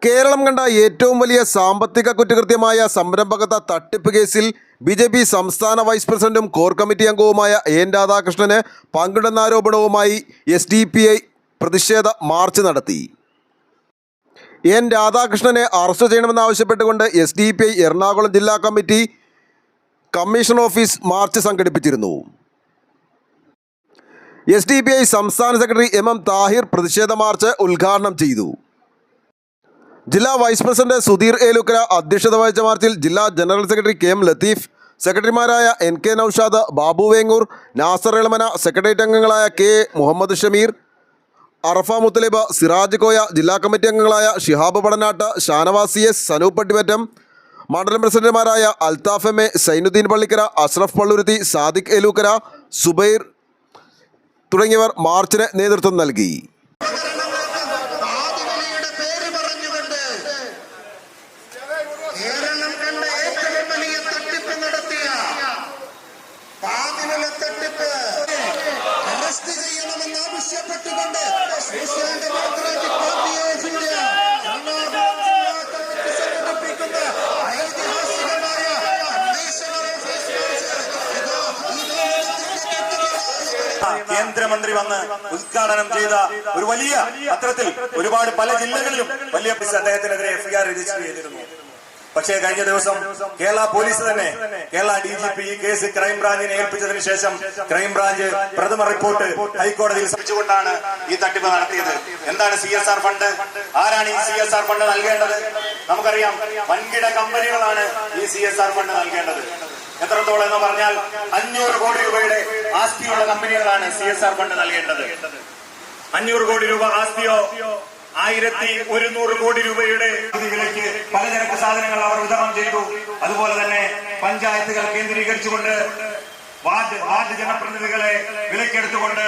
കേരളം കണ്ട ഏറ്റവും വലിയ സാമ്പത്തിക കുറ്റകൃത്യമായ സംരംഭകത്വ തട്ടിപ്പ് കേസിൽ ബി.ജെ.പി. സംസ്ഥാന വൈസ് പ്രസിഡന്റും കോർ കമ്മിറ്റി അംഗവുമായ എൻ രാധാകൃഷ്ണന് പങ്കിടുന്ന ആരോപണവുമായി എസ്.ഡി.പി.ഐ. പ്രതിഷേധ മാർച്ച് നടത്തി. എൻ രാധാകൃഷ്ണനെ അറസ്റ്റ് ചെയ്യണമെന്നാവശ്യപ്പെട്ടുകൊണ്ട് എസ്.ഡി.പി.ഐ. എറണാകുളം ജില്ലാ കമ്മിറ്റി കമ്മീഷൻ ഓഫീസ് മാർച്ച് സംഘടിപ്പിച്ചിരുന്നു. എസ്.ഡി.പി.ഐ. സംസ്ഥാന സെക്രട്ടറി എം താഹിർ പ്രതിഷേധ മാർച്ച് ഉദ്ഘാടനം ചെയ്തു. ജില്ലാ വൈസ് പ്രസിഡന്റ് സുധീർ ഏലുക്കര അധ്യക്ഷത വഹിച്ച മാർച്ചിൽ ജില്ലാ general secretary K M Latheef, സെക്രട്ടറിമാരായ N K Noushad, Babu Vengoor, Nasar Elamana, secretariat അംഗങ്ങളായ കെ മുഹമ്മദ് ഷമീർ, അറഫ മുത്തലിബ്, സിറാജ് കോയ, ജില്ലാ കമ്മിറ്റി അംഗങ്ങളായ ഷിഹാബ് പടനാട്ട്, ഷാനവാസി എസ്, സനൂപ് പട്ടിമറ്റം, മണ്ഡലം പ്രസിഡന്റുമാരായ അൽത്താഫ് എം എ, സൈനുദ്ദീൻ പള്ളിക്കര, അഷ്റഫ് പള്ളുരുത്തി, സാദിഖ് ഏലൂക്കര, സുബൈർ തുടങ്ങിയവർ മാർച്ചിന് നേതൃത്വം നൽകി. കേന്ദ്രമന്ത്രി വന്ന് ഉദ്ഘാടനം ചെയ്ത ഒരു വലിയ പത്രത്തിൽ ഒരുപാട് പല ജില്ലകളിലും വലിയ അദ്ദേഹത്തിനെതിരെ എഫ്ഐആർ രജിസ്റ്റർ ചെയ്തിരുന്നു. പക്ഷേ കഴിഞ്ഞ ദിവസം കേരള പോലീസ് തന്നെ കേരള DGP ഈ കേസ് ക്രൈംബ്രാഞ്ചിനെ ഏൽപ്പിച്ചതിന് ശേഷം ക്രൈംബ്രാഞ്ച് പ്രഥമ റിപ്പോർട്ട് ഹൈക്കോടതിയിൽ സമർപ്പിച്ചുകൊണ്ടാണ് ഈ തട്ടിപ്പ് നടത്തിയത്. എന്താണ് CSR ഫണ്ട്? ആരാണ് ഈ CSR ഫണ്ട് നൽകേണ്ടത്? നമുക്കറിയാം, വൻകിട കമ്പനികളാണ് ഈ CSR ഫണ്ട് നൽകേണ്ടത്. എത്രത്തോളം എന്ന് പറഞ്ഞാൽ 500 കോടി രൂപയുടെ ആസ്തിയുള്ള കമ്പനികളാണ് CSR ഫണ്ട് നൽകേണ്ടത്. 500 കോടി രൂപ ആസ്തിയോ 1100 കോടി രൂപയുടെ വിലയ്ക്ക് പലചരക്ക് സാധനങ്ങൾ അവർ വിതരണം ചെയ്തു. അതുപോലെ തന്നെ പഞ്ചായത്തുകൾ കേന്ദ്രീകരിച്ചുകൊണ്ട് വാർഡ് ജനപ്രതിനിധികളെ വിലക്കെടുത്തുകൊണ്ട്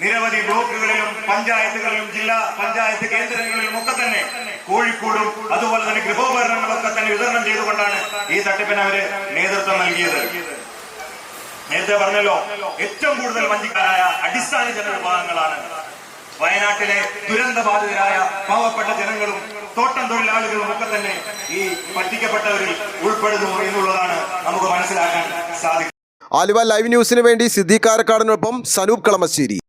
നിരവധി ബ്ലോക്കുകളിലും പഞ്ചായത്തുകളിലും ജില്ലാ പഞ്ചായത്ത് കേന്ദ്രങ്ങളിലും ഒക്കെ തന്നെ കോഴിക്കോടും അതുപോലെ തന്നെ ഗൃഹോപകരണങ്ങളൊക്കെ തന്നെ വിതരണം ചെയ്തുകൊണ്ടാണ് ഈ തട്ടിപ്പിന് അവര് നേതൃത്വം നൽകിയത്. നേരത്തെ പറഞ്ഞല്ലോ, ഏറ്റവും കൂടുതൽ വഞ്ചിക്കാരായ അടിസ്ഥാന ജനവിഭാഗങ്ങളാണ്. വയനാട്ടിലെ ദുരന്ത ബാധിതരായ പാവപ്പെട്ട ജനങ്ങളും തോട്ടം തൊഴിലാളികളും ഒക്കെ തന്നെ ഈ പറ്റിക്കപ്പെട്ടവരിൽ ഉൾപ്പെടുന്നു എന്നുള്ളതാണ് നമുക്ക് മനസ്സിലാക്കാൻ സാധിക്കും. ആലുവ ലൈവ് ന്യൂസിന് വേണ്ടി സിദ്ദീഖ് കാരക്കാടിനൊപ്പം സനൂപ് കളമശ്ശേരി.